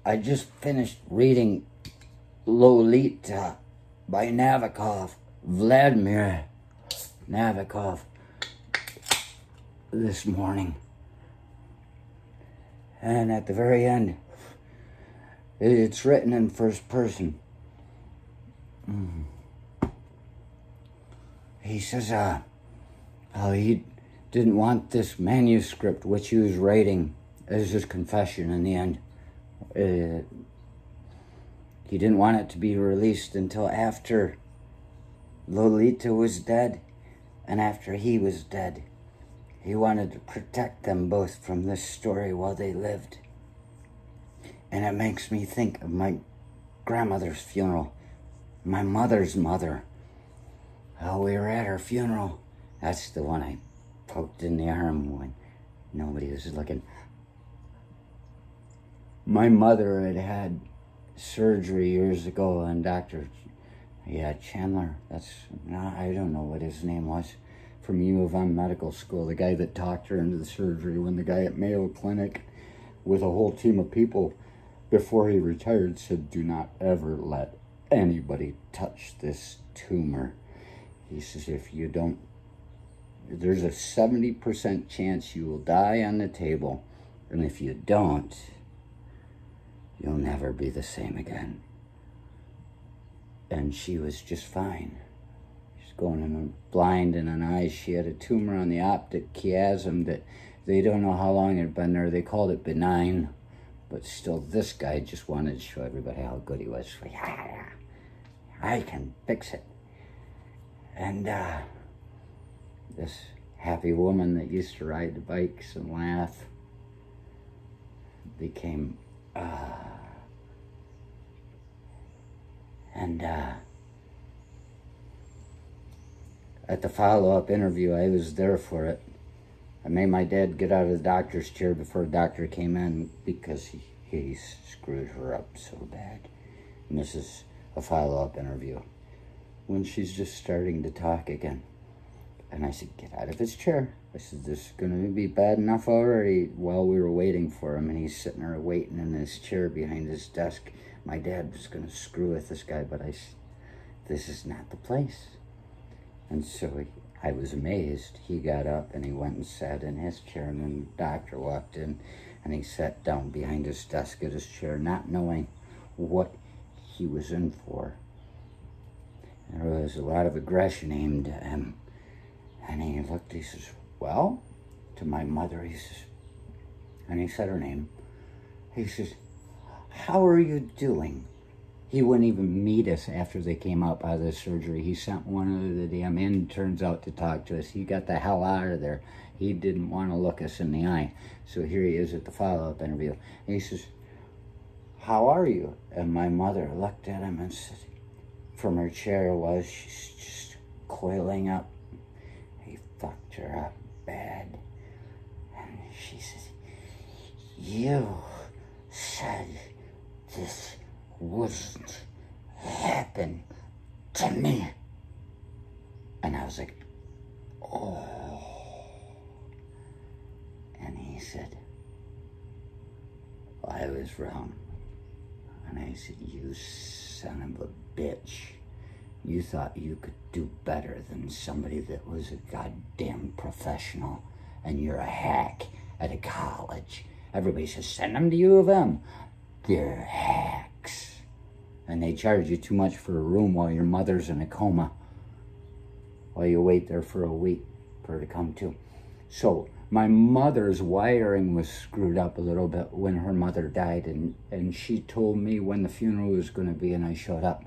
I just finished reading Lolita by Nabokov, Vladimir Nabokov, this morning. And at the very end, it's written in first person. He says, how he didn't want this manuscript, which he was writing as his confession in the end. He didn't want it to be released until after Lolita was dead and after he was dead. He wanted to protect them both from this story while they lived. And it makes me think of my grandmother's funeral, my mother's mother. Oh, we were at her funeral. That's the one I poked in the arm when nobody was looking. My mother had had surgery years ago, and Chandler, I don't know what his name was, from U of M Medical School, the guy that talked her into the surgery when the guy at Mayo Clinic with a whole team of people before he retired said, do not ever let anybody touch this tumor. He says, if you don't, there's a 70% chance you will die on the table, and if you don't, you'll never be the same again. And she was just fine. She's going in blind in an eye. She had a tumor on the optic chiasm that they don't know how long it had been there. They called it benign. But still, this guy just wanted to show everybody how good he was. Yeah, I can fix it. And this happy woman that used to ride the bikes and laugh became... at the follow-up interview, I was there for it. I made my dad get out of the doctor's chair before the doctor came in because he screwed her up so bad. And this is a follow-up interview when she's just starting to talk again. And I said, get out of his chair. I said, this is going to be bad enough already while we were waiting for him. And he's sitting there waiting in his chair behind his desk. My dad was going to screw with this guy, but I said, this is not the place. And so I was amazed. He got up and he went and sat in his chair, and then the doctor walked in and he sat down behind his desk at his chair, not knowing what he was in for. There was a lot of aggression aimed at him. And he looked, he says, well, to my mother, he says, and he said her name. He says, how are you doing? He wouldn't even meet us after they came out of the surgery. He sent one of the damn interns out to talk to us. He got the hell out of there. He didn't want to look us in the eye. So here he is at the follow-up interview. And he says, how are you? And my mother looked at him and said, from her chair was, she's just coiling up. He fucked her up bad. And she says, you said this wouldn't happen to me. And I was like, oh. And he said, I was wrong. And I said, you son of a bitch. You thought you could do better than somebody that was a goddamn professional, and you're a hack at a college. Everybody says, send them to U of M. They're hacks. And they charge you too much for a room while your mother's in a coma, while you wait there for a week for her to come to. So my mother's wiring was screwed up a little bit when her mother died, and she told me when the funeral was going to be, and I showed up.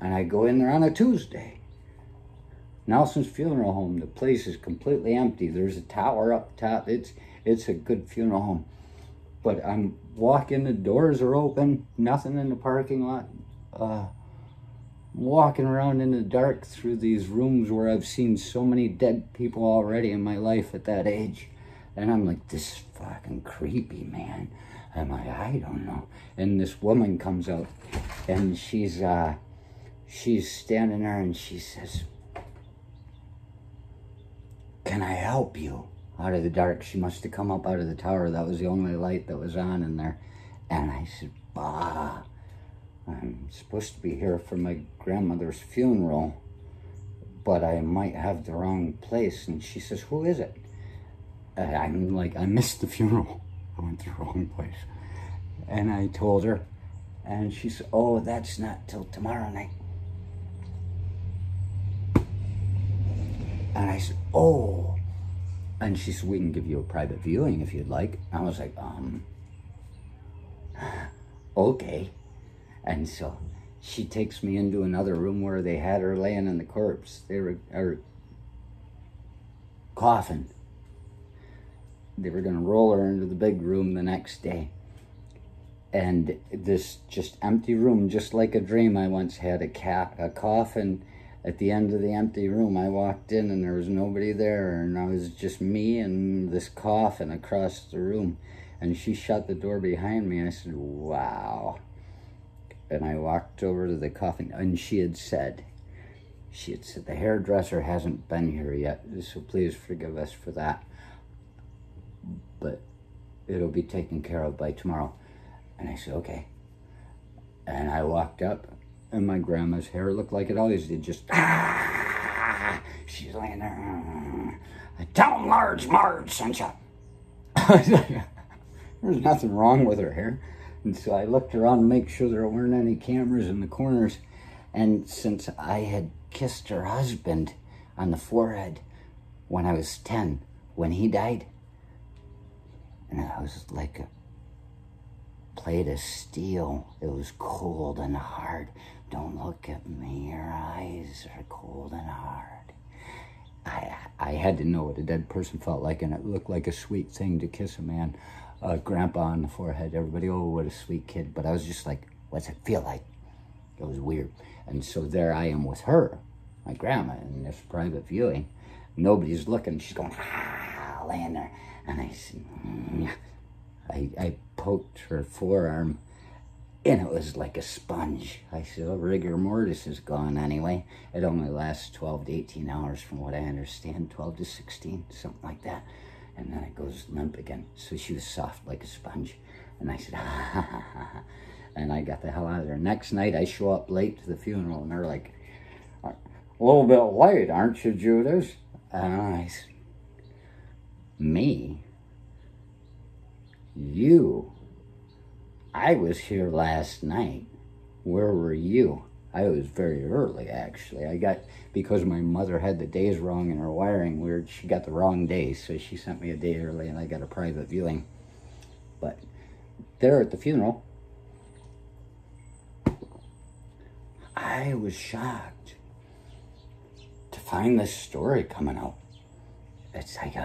And I go in there on a Tuesday. Nelson's Funeral Home. The place is completely empty. There's a tower up top. It's a good funeral home. But I'm walking, the doors are open, nothing in the parking lot. Walking around in the dark through these rooms where I've seen so many dead people already in my life at that age. And I'm like, this is fucking creepy, man. I'm like, I don't know. And this woman comes out, and she's standing there, and she says, can I help you? Out of the dark. She must have come up out of the tower. That was the only light that was on in there. And I said, Grandpa, I'm supposed to be here for my grandmother's funeral, but I might have the wrong place. And she says, who is it? I'm like, I missed the funeral. I went to the wrong place. And I told her, and she said, oh, that's not till tomorrow night. And I said, oh. And she said, we can give you a private viewing if you'd like. I was like, okay. And so she takes me into another room where they had her laying in the corpse. Her coffin. They were going to roll her into the big room the next day. And this just empty room, just like a dream I once had, a coffin at the end of the empty room. I walked in and there was nobody there, and I was just me and this coffin across the room. And she shut the door behind me. I said, wow. And I walked over to the coffin, and she had said, the hairdresser hasn't been here yet, so please forgive us for that. But it'll be taken care of by tomorrow. And I said, okay. And I walked up, and my grandma's hair looked like it always did, just, she's laying there. Tell him Marge sent you. There's nothing wrong with her hair. And so I looked around to make sure there weren't any cameras in the corners. And since I had kissed her husband on the forehead when I was 10, when he died, and I was like a plate of steel. It was cold and hard. Don't look at me, your eyes are cold and hard. I had to know what a dead person felt like, and it looked like a sweet thing to kiss a man, grandpa on the forehead. Everybody, oh, what a sweet kid. But I was just like, what's it feel like? It was weird. And so there I am with her, my grandma, in this private viewing. Nobody's looking. She's going, laying there. And I said, I poked her forearm, and it was like a sponge. I said, oh, rigor mortis is gone anyway. It only lasts 12 to 18 hours from what I understand, 12 to 16, something like that. And then it goes limp again. So she was soft like a sponge. And I said, and I got the hell out of there. Next night, I show up late to the funeral, and they're like, a little bit late, aren't you, Judas? And I said, me? You? I was here last night. Where were you? I was very early, actually. Because my mother had the days wrong in her wiring weird, she got the wrong day, so she sent me a day early, and I got a private viewing. But there at the funeral, I was shocked to find this story coming out. It's like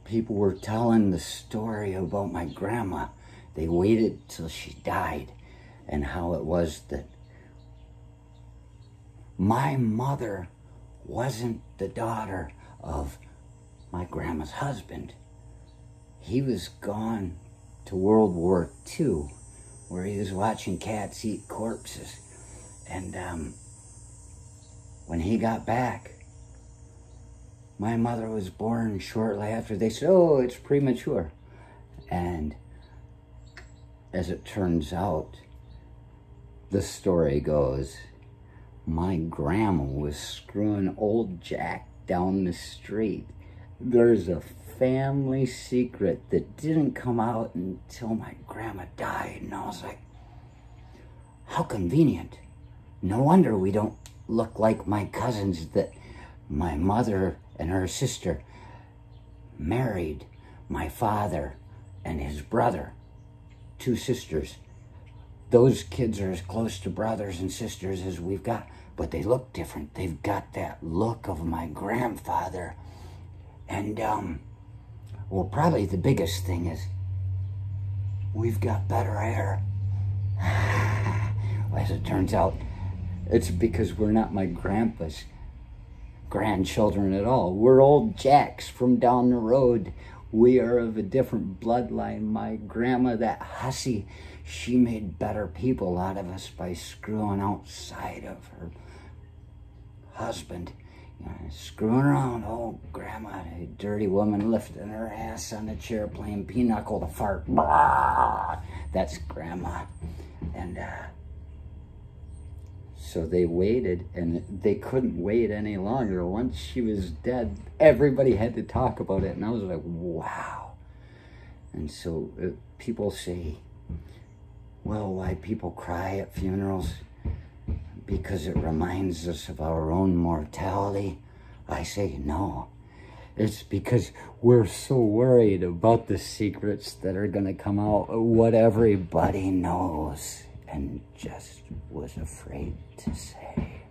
people were telling the story about my grandma. They waited till she died, and how it was that my mother wasn't the daughter of my grandma's husband. He was gone to World War II, where he was watching cats eat corpses. And when he got back, my mother was born shortly after. They said, oh, it's premature. And as it turns out, the story goes, my grandma was screwing old Jack down the street. There's a family secret that didn't come out until my grandma died. And I was like, how convenient. No wonder we don't look like my cousins that my mother and her sister married my father and his brother, 2 sisters. Those kids are as close to brothers and sisters as we've got, but they look different. They've got that look of my grandfather. And, well, probably the biggest thing is we've got better hair. As it turns out, it's because we're not my grandpa's grandchildren at all. We're old Jacks from down the road. We are of a different bloodline. My grandma, that hussy, she made better people out of us by screwing outside of her husband. Screwing around. Oh, Grandma, a dirty woman lifting her ass on the chair playing pinochle to fart. Blah! That's Grandma. And so they waited, and they couldn't wait any longer. Once she was dead, everybody had to talk about it, and I was like, wow. And so people say, well, why people cry at funerals? Because it reminds us of our own mortality. I say no. It's because we're so worried about the secrets that are going to come out, what everybody knows and just was afraid to say.